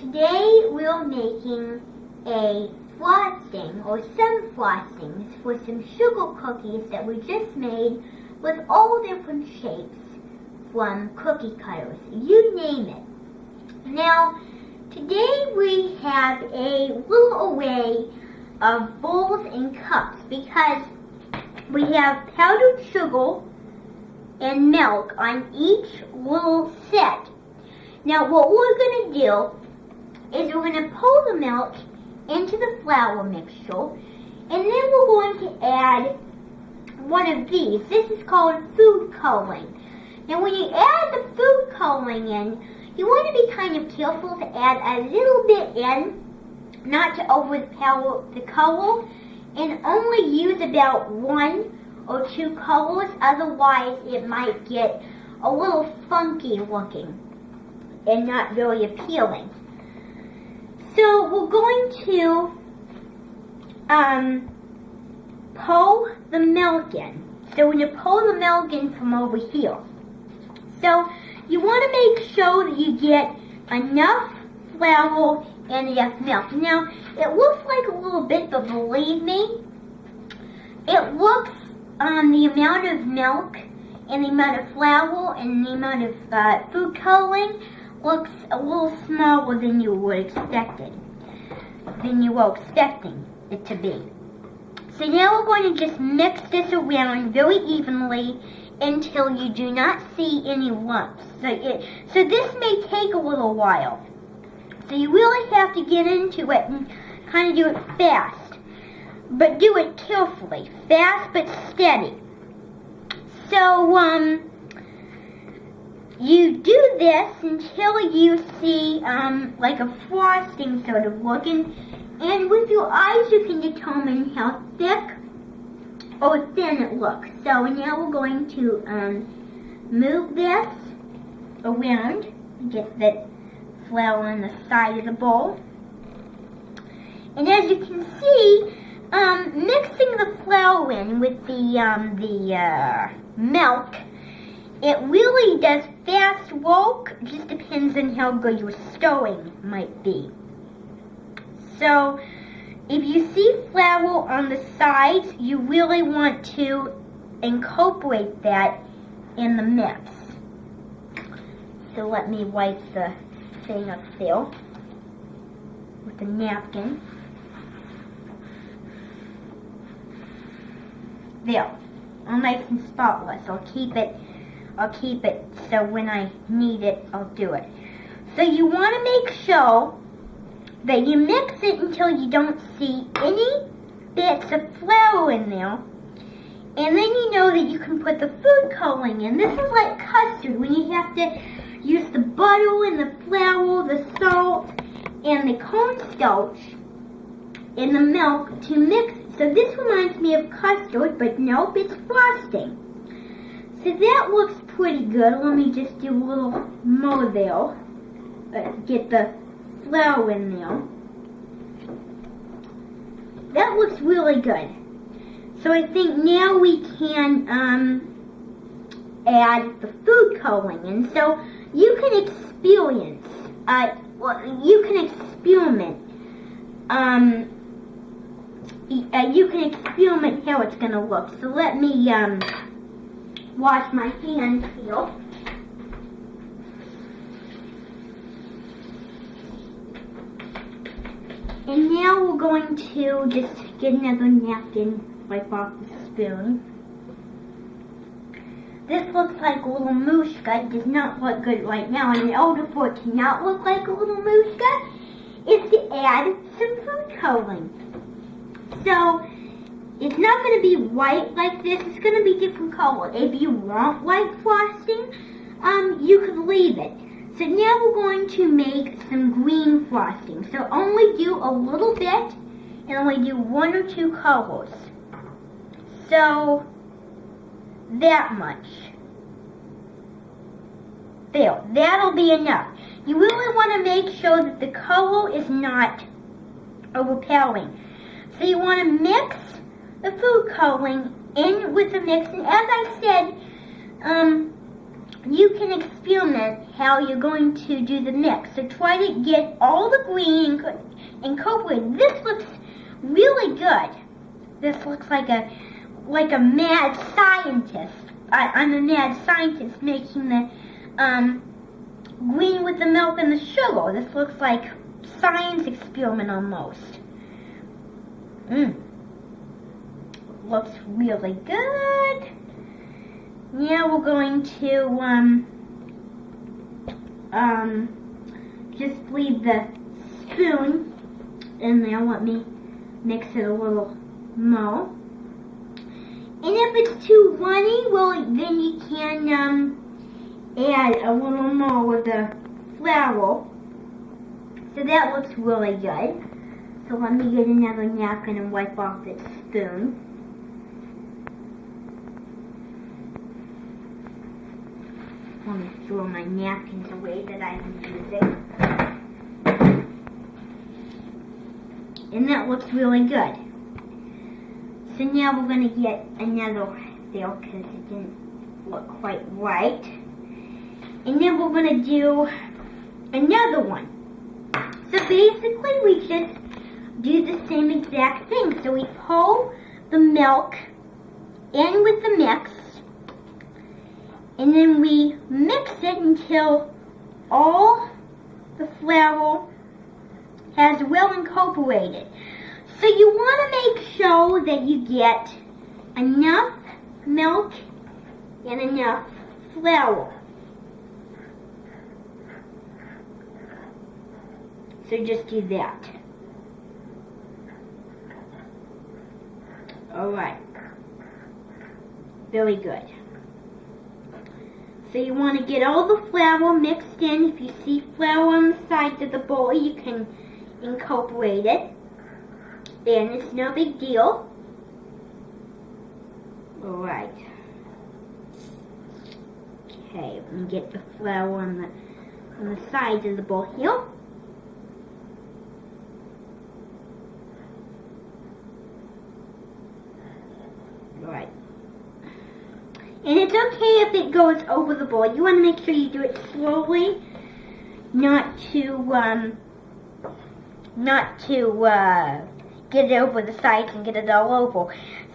Today we're making a frosting, or some frostings, for some sugar cookies that we just made with all different shapes from cookie cutters. You name it. Now, today we have a little array of bowls and cups because we have powdered sugar and milk on each little set. Now what we're going to do is we're going to pour the milk into the flour mixture, and then we're going to add one of these. This is called food coloring. Now when you add the food coloring in, you want to be kind of careful to add a little bit in, not to overpower the color, and only use about 1 or 2 colors, otherwise it might get a little funky looking and not very appealing. So we're going to pour the milk in. So we're going to pour the milk in from over here. So you want to make sure that you get enough flour and enough milk. Now it looks like a little bit, but believe me, it looks the amount of milk and the amount of flour and the amount of food coloring looks a little smaller than you were expecting it to be. So now we're going to just mix this around very evenly until you do not see any lumps. So this may take a little while. So you really have to get into it and kind of do it fast. But do it carefully. Fast but steady. So, you do this until you see like a frosting sort of looking, and with your eyes you can determine how thick or thin it looks. So now we're going to move this around, get the flour on the side of the bowl. And as you can see, mixing the flour in with the milk, it really does fast work. It just depends on how good your stirring might be. So if you see flour on the sides, you really want to incorporate that in the mix. So let me wipe the thing up there with the napkin. There, all nice and spotless. I'll keep it so when I need it, I'll do it. So you want to make sure that you mix it until you don't see any bits of flour in there. And then you know that you can put the food coloring in. This is like custard, when you have to use the butter and the flour, the salt, and the cornstarch in the milk to mix it. So this reminds me of custard, but nope, it's frosting. So that looks pretty good. Let me just do a little more there. Get the flour in there. That looks really good. So I think now we can add the food coloring in. So you can experience, you can experiment. You can experiment how it's going to look. So let me wash my hands here. And now we're going to just get another napkin, wipe off the spoon. This looks like a little mushka. It does not look good right now. And in order for it to not look like a little mushka, is to add some food coloring. So it's not going to be white like this. It's going to be different color. If you want white frosting, you could leave it. So now we're going to make some green frosting. So only do a little bit and only do 1 or 2 colors. So that much. There. That'll be enough. You really want to make sure that the color is not overpowering. So you want to mix the food coloring in with the mix. And as I said, you can experiment how you're going to do the mix. So try to get all the green incorporated. This looks really good. This looks like a mad scientist. I'm a mad scientist making the green with the milk and the sugar. This looks like science experiment almost. Looks really good. Now we're going to just leave the spoon in there. Let me mix it a little more. And if it's too runny, well, then you can add a little more with the flour. So that looks really good. So let me get another napkin and wipe off this spoon. Let me throw my napkins away that I've been using. And that looks really good. So now we're going to get another there because it didn't look quite right. And then we're going to do another one. So basically we just do the same exact thing. So we pour the milk in with the mix. And then we mix it until all the flour has well incorporated. So you want to make sure that you get enough milk and enough flour. So just do that. Alright. Very good. So you want to get all the flour mixed in. If you see flour on the sides of the bowl, you can incorporate it. And it's no big deal. Alright. Okay, let me get the flour on the sides of the bowl here. Alright. And it's okay if it goes over the bowl. You want to make sure you do it slowly, not to get it over the sides and get it all over.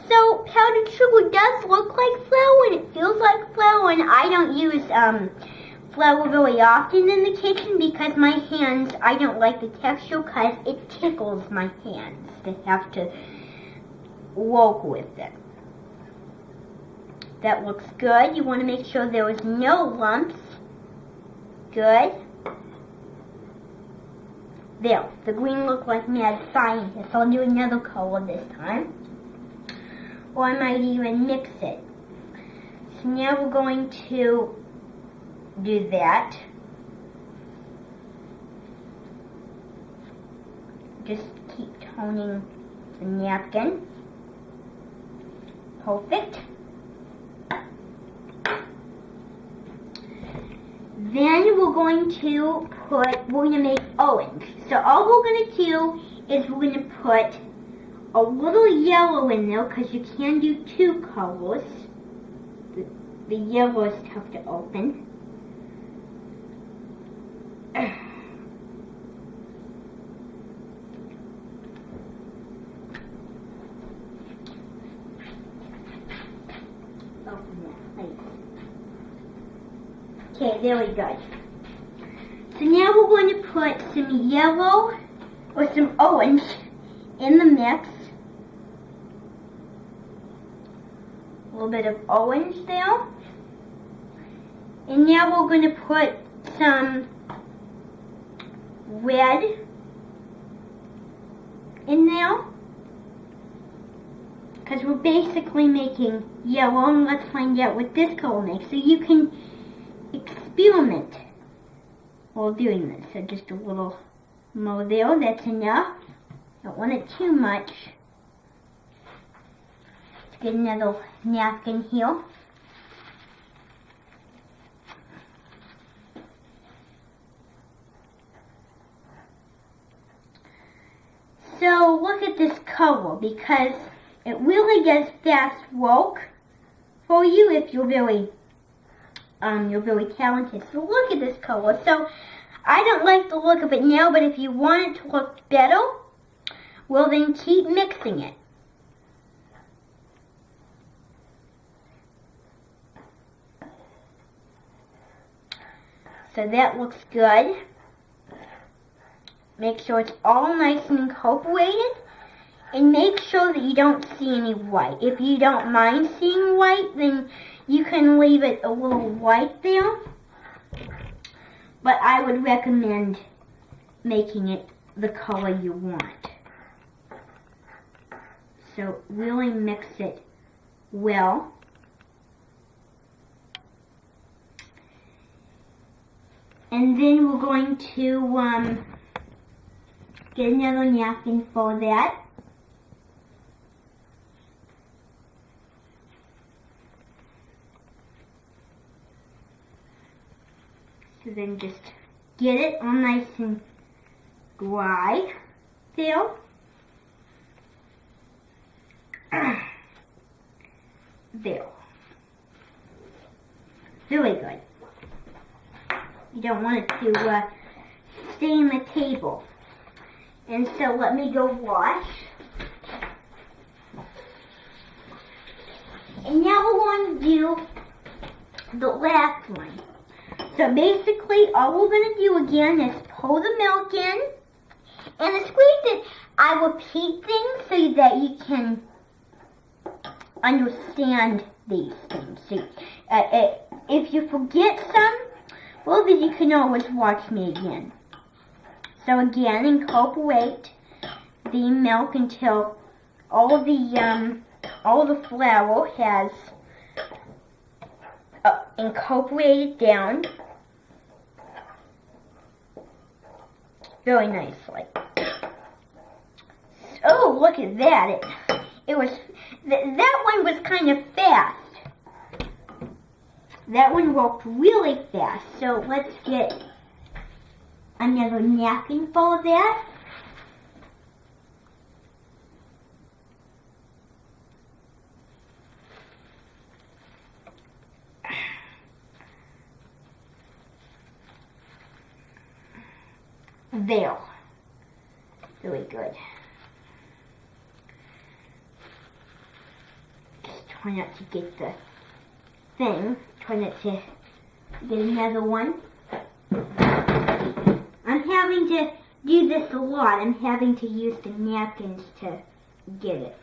So powdered sugar does look like flour and it feels like flour, and I don't use flour very often in the kitchen because my hands, I don't like the texture because it tickles my hands to have to work with it. That looks good. You want to make sure there is no lumps. Good. There. The green looked like mad scientist. I'll do another color this time. Or I might even mix it. So now we're going to do that. Just keep toning the napkin. Perfect. Then we're going to make orange. So all we're going to do is we're going to put a little yellow in there because you can do two colors. The yellow is tough to open. Open that, please. Okay, there we go. So now we're going to put some yellow or some orange in the mix. A little bit of orange there. And now we're going to put some red in there. Because we're basically making yellow, and let's find out what this color makes. So you can experiment while doing this. So just a little more there, that's enough. Don't want it too much. Let's get another napkin here. So look at this color, because it really does fast work for you if you're very you're very talented. So look at this color. So I don't like the look of it now, but if you want it to look better, well then keep mixing it. So that looks good. Make sure it's all nice and incorporated. And make sure that you don't see any white. If you don't mind seeing white, then you can leave it a little white there. But I would recommend making it the color you want. So really mix it well. And then we're going to get another napkin for that. So then just get it all nice and dry there. There. Very good. You don't want it to stain the table. And so let me go wash. And now we're going to do the last one. So basically all we're going to do again is pour the milk in. And it's great that I repeat things so that you can understand these things. So, if you forget some, well then you can always watch me again. So again, incorporate the milk until all the flour has incorporated down very nicely. Oh, look at that! It was that one was kind of fast. That one worked really fast. So let's get another napkin full of that. There. Really good. Just try not to get the thing. Try not to get another one. I'm having to do this a lot. I'm having to use the napkins to get it.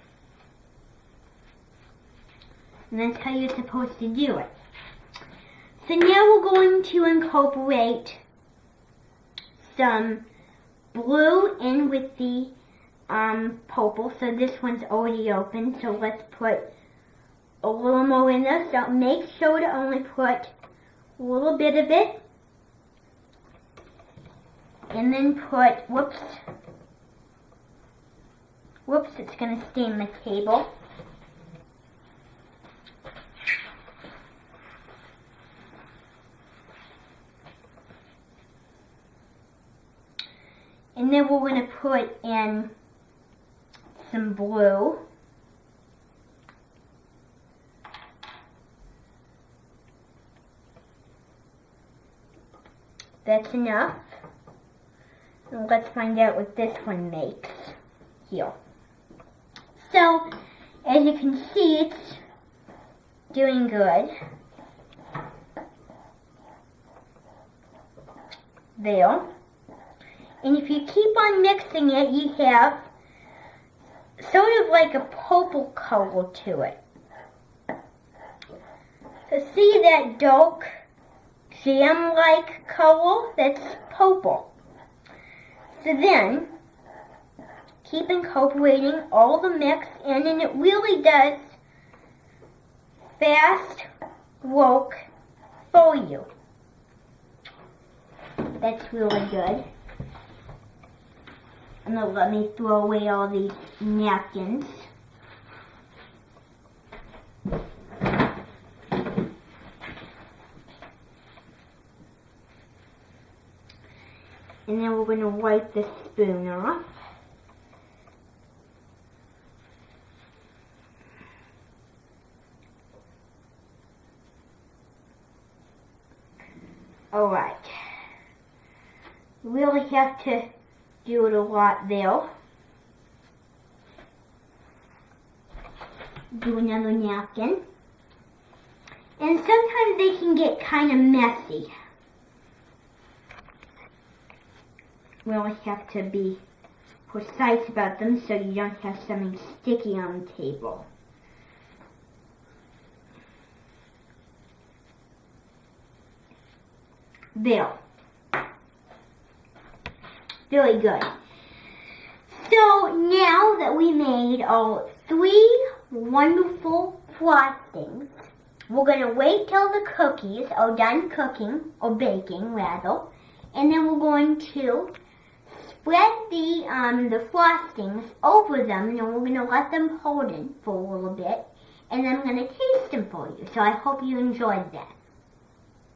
And that's how you're supposed to do it. So now we're going to incorporate some blue in with the purple. So this one's already open. So let's put a little more in there. So make sure to only put a little bit of it. And then put, whoops, it's going to stain the table. And then we're going to put in some blue. That's enough. And let's find out what this one makes here. So, as you can see, it's doing good. There. And if you keep on mixing it, you have sort of like a purple color to it. So see that dark jam-like color? That's purple. So then, keep incorporating all the mix in, and it really does fast work for you. That's really good. And then let me throw away all these napkins. And then we're going to wipe the spoon off. Alright. Really have to do it a lot there. Do another napkin. And sometimes they can get kind of messy. Really have to be precise about them so you don't have something sticky on the table. There. Very good. So now that we made our 3 wonderful frostings, we're going to wait till the cookies are done cooking, or baking rather, and then we're going to spread the frostings over them, and then we're going to let them harden for a little bit, and then I'm going to taste them for you. So I hope you enjoyed that.